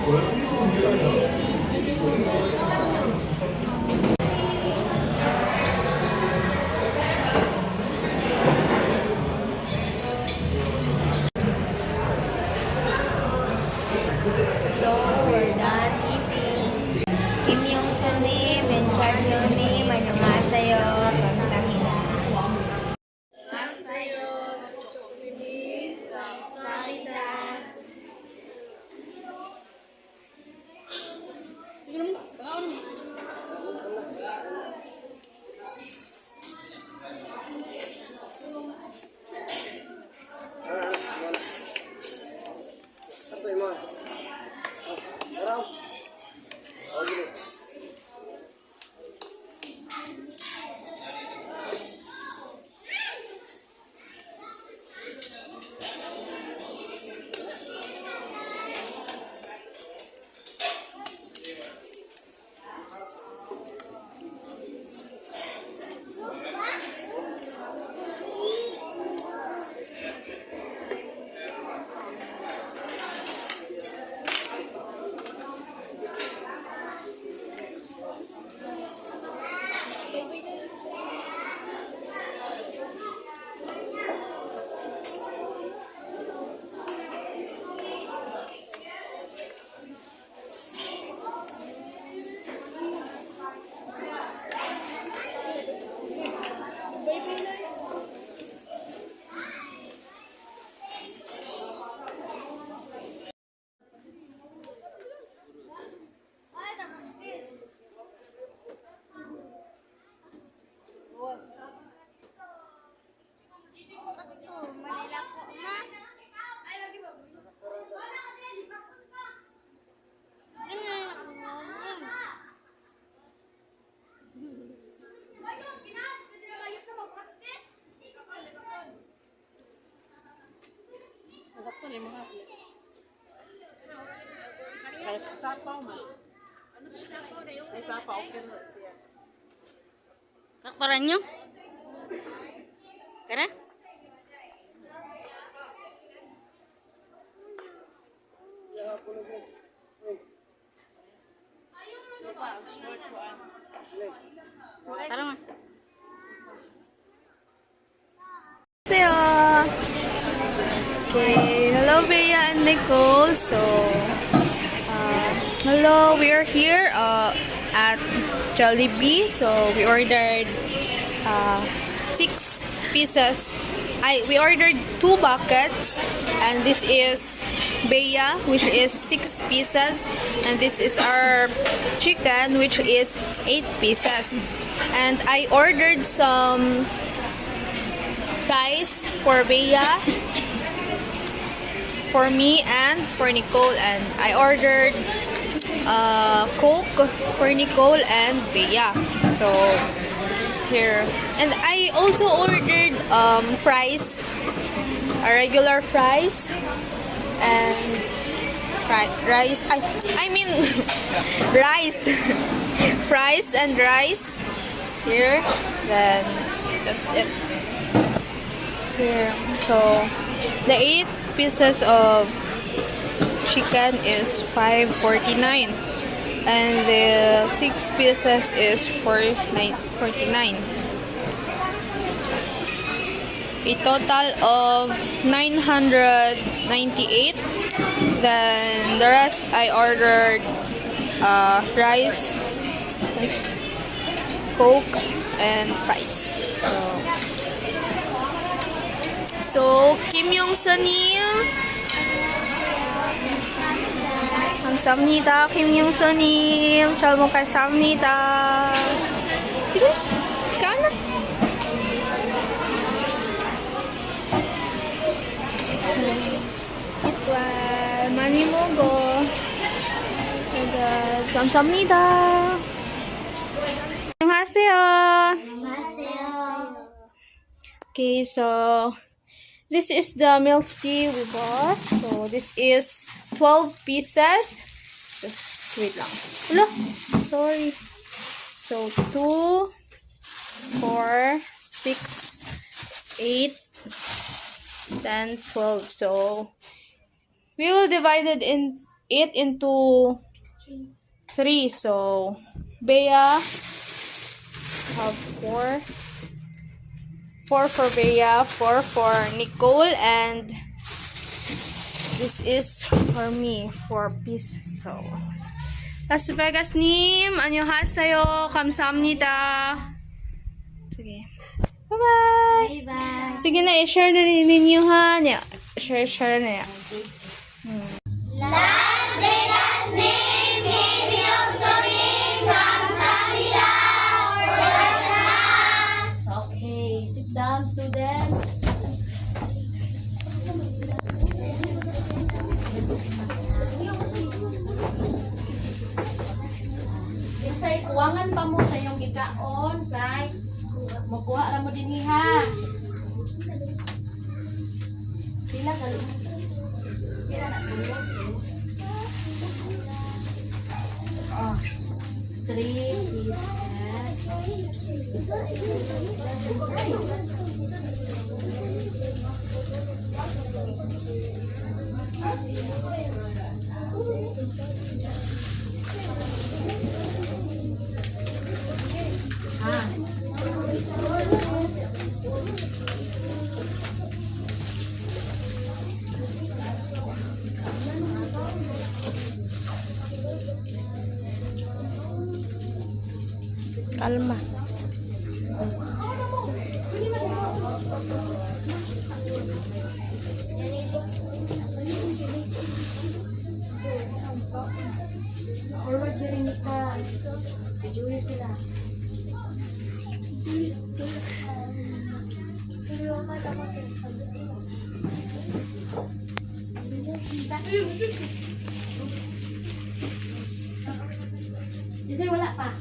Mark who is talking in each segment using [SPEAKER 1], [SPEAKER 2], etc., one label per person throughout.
[SPEAKER 1] So, we're done eating. Kim Yong Suni, Benchar Yoni, Manungasayo, Kamsamida. Kamsayo, Chokmini, Kamsamida.
[SPEAKER 2] Sapaw man. Ano si sapaw na yun? Ay sapaw, okay na siya.
[SPEAKER 1] Saktoran nyo? Kara? Tara nga. Okay, hello Bea and Nicole. So, hello, we are here at Jollibee. So we ordered 6 pieces. We ordered 2 buckets, and this is Bea, which is 6 pieces, and this is our chicken, which is 8 pieces. And I ordered some fries for Bea, for me, and for Nicole, and I ordered Coke for Nicole and Bea. So here, and I also ordered fries, regular fries, and rice. I mean rice, fries and rice here. Then that's it here. So the 8 pieces of chicken is $5.49, and the 6 pieces is $4.49. A total of $998. Then the rest I ordered rice, Coke, and fries. So Kim Yong Suni, 감사합니다. Kim Yong Suni, 잘 먹겠습니다. sige, kanan. Itwal, 많이 먹어. So guys, 감사합니다. 안녕하세요. Okay, so this is the milk tea we bought. So this is 12 pieces. Just wait lang. Wala, sorry. So 2, 4, 6, 8, 10, 12. So we will divide it in 8 into 3. So, Bea have 4. 4 for Bea, 4 for Nicole, and this is for me, 4 pieces. So, Las Vegas 님, 안녕하세요. 감사합니다. Sige. Bye-bye.
[SPEAKER 3] Bye-bye.
[SPEAKER 1] Sige na, i-share na rin ninyo ha. Share na yan.
[SPEAKER 3] Las Vegas name, Kim Yung Sonim, kamsahamnida. Okay, sit down, students. Isay, kuwangan pa mo sa iyong gikaon, kay makuha ra mo din ha. Sila kalung. Sila na tulog. Oh, 3 pieces.
[SPEAKER 1] Kalma.
[SPEAKER 3] Forward din ni ka. Enjoy sila. Kasi wala pa.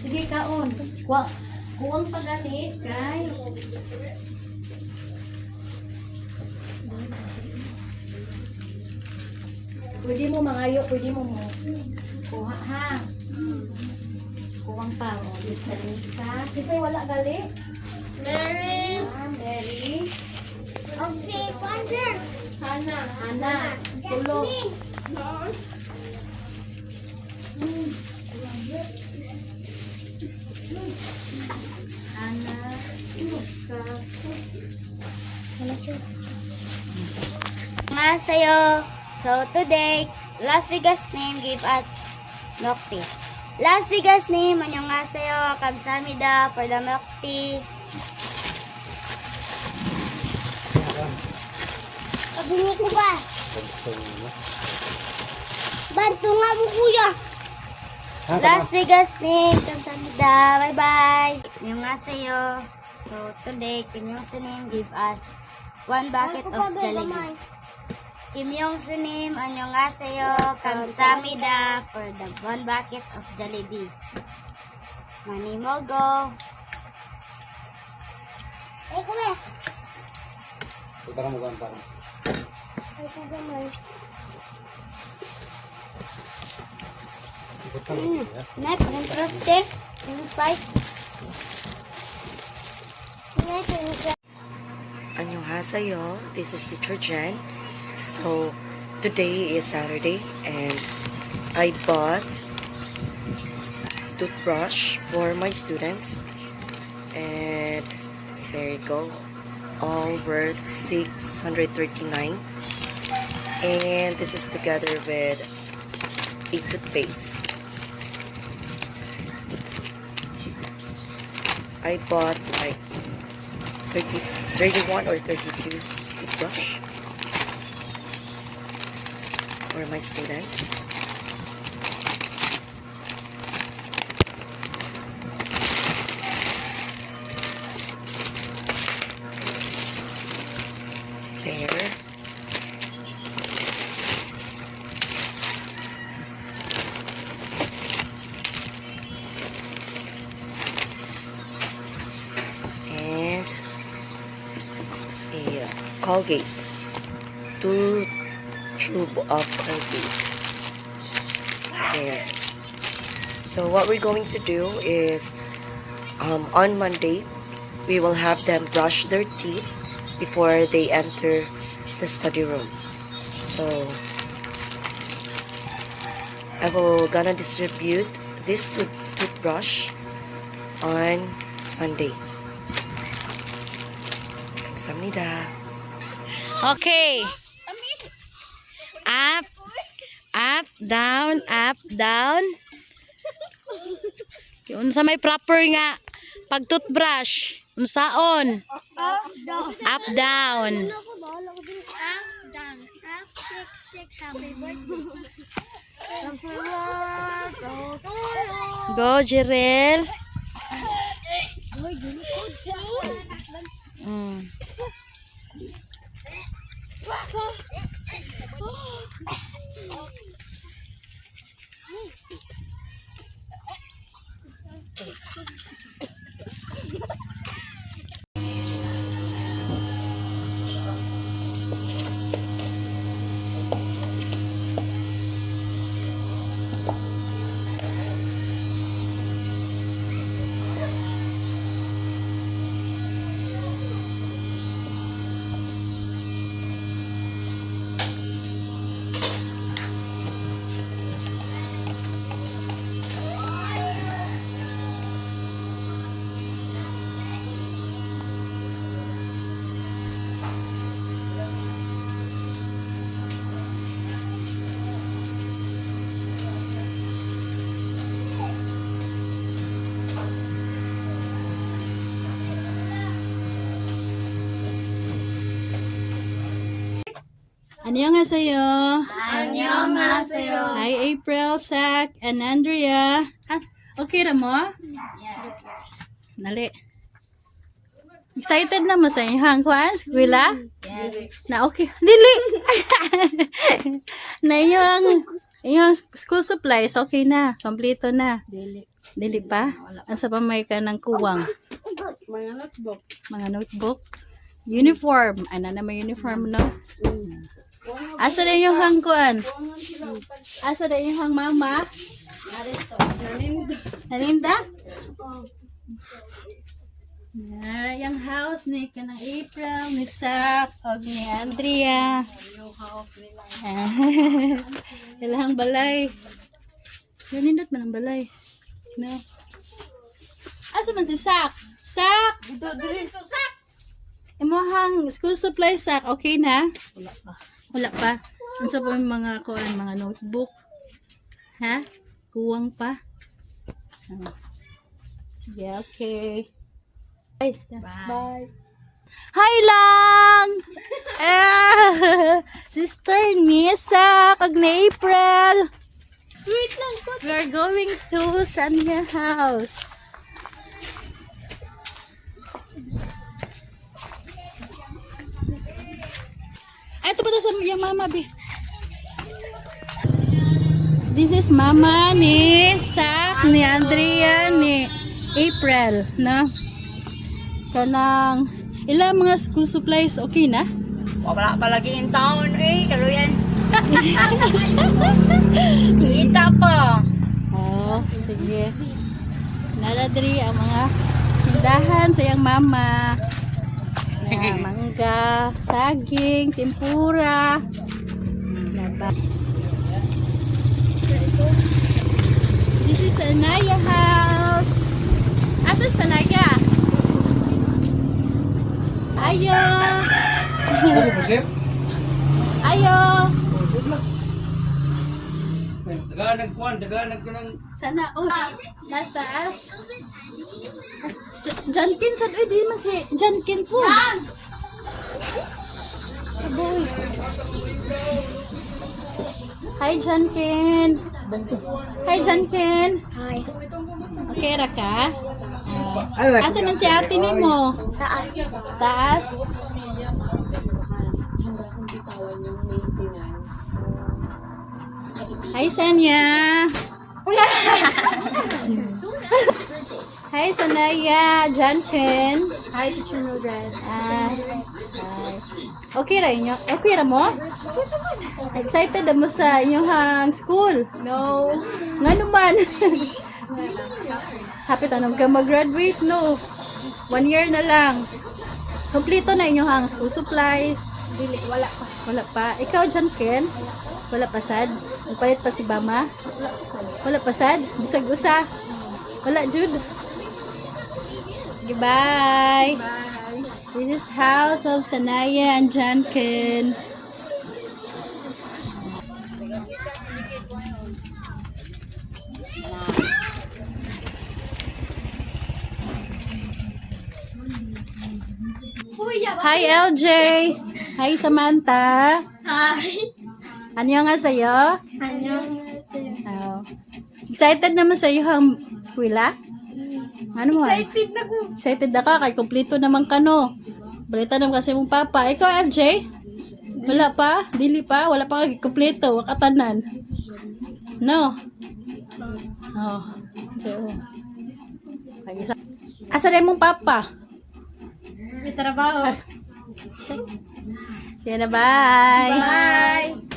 [SPEAKER 3] Sige kaon. Kuwang pagani kay pwede mo mangayo, pwede mo kuha ha. Kuwang pa mo. Ka. Kasi wala gali.
[SPEAKER 2] Mary.
[SPEAKER 3] Mary.
[SPEAKER 2] Okay, Ponder.
[SPEAKER 3] Hana. Tulog. Hana.
[SPEAKER 4] Annyeonghaseyo. So today, Las Vegas name gave us milk tea. Las Vegas name, annyeonghaseyo. Kamsahamnida for the milk tea. Pabili ko ba? Bantu nga mo kuya. Las Vegas name, kamsahamnida. Bye bye. Annyeonghaseyo. So today, Kim Yong-soo name gave us 1 bucket of Jollibee. Kim Yong-soo name, annyeonghaseyo, kamsahamnida for the 1 bucket of Jollibee. Mani mogo. Kume.
[SPEAKER 2] Parang mo parang.
[SPEAKER 4] Kume. Net, interesting. Spice.
[SPEAKER 5] Annyeonghaseyo, this is Teacher Jen. So today is Saturday and I bought toothbrush for my students, and there you go, all worth 639, and this is together with a toothpaste. I bought like 31 or 32 toothbrush for my students. There. And a Colgate toothbrush tube of Colgate. There. So what we're going to do is, on Monday, we will have them brush their teeth before they enter the study room. So I will gonna distribute this toothbrush on Monday. 감사합니다.
[SPEAKER 3] Okay. Up, up, down, up, down. Unsa may proper nga pag toothbrush? Unsaon? Up, down. Go, Jirel.
[SPEAKER 6] 안녕하세요. Hi April, Zach, and Andrea. Okay ra mo? Yes. Dali. Excited na mo sa inyong kuan, eskwela? Yes. Na okay. Dili. Na yung school supplies, okay na. Kompleto na. Dili pa? Asa pa may ka ng kuwang? Mga notebook. Uniform. Ano na may uniform, no? Asa na yung hangkuan? Asa na yung hang mama? Nalinda? Yung house ni kanang April, ni Sak, o ni Andrea. Ilahang balay. Nindot man ang balay. No. Asa man si Sak? Sak! Dito, Sak! Imohang school supply, Sak. Okay na? Wala pa. Ano sa pa yung mga kuan, mga notebook? Ha? Kuwang pa? Sige, okay. Bye. Hi lang! Sister Nisa, kag na April. Wait lang. We are going to Sanya house. Ito pa sa yung mama, bi. This is mama ni Sak, ni Andrea, ni April, no? Kanang ilang mga school supplies, okay na?
[SPEAKER 2] Wala pa lagi in town eh, kaluyan. Kita pa.
[SPEAKER 6] Oh, sige. Naladri ang mga tindahan sa iyang mama. Na mangga, saging, tempura. This is Anaya house. Asa Sanaya? Ayo. Ayo.
[SPEAKER 2] Taga nagkuhan.
[SPEAKER 6] Sana nasa taas. Jankin sad di man si Jankin po. Aboy. Hi Jankin. Hi Jankin.
[SPEAKER 4] Hi.
[SPEAKER 6] Okay ra ka? Asa man si ate nimo?
[SPEAKER 4] Taas.
[SPEAKER 6] Taas. Hi Sanya. Hi, Sanaya, John Ken. Hi, Teacher Mildred. Hi. Okay ra inyo? Okay ra mo? Excited na mo sa inyong school? No. Nga naman. Happy tanong ka mag-graduate, no? 1 year na lang. Kompleto na inyong school supplies. Dili, wala pa. Wala pa. Ikaw, John Ken? Wala pa sad? Nagpalit pa si Bama? Wala pa sad? Bisag usa? Wala, Jude. Sige, bye. This is house of Sanaya and John Ken. Hi, LJ. Hi, Samantha. Hi. Annyeonghaseyo. Oh. Excited naman sa iyo ang eskwela? Ano mo? Excited na ko. Excited na ka kay kompleto naman ka no. Balita naman kasi mong papa. Ikaw, LJ? Wala pa? Dili pa? Wala pa kay kompleto, wakatanan. No. Oh. So. Asa na mong papa? May trabaho. See you na, bye. Bye.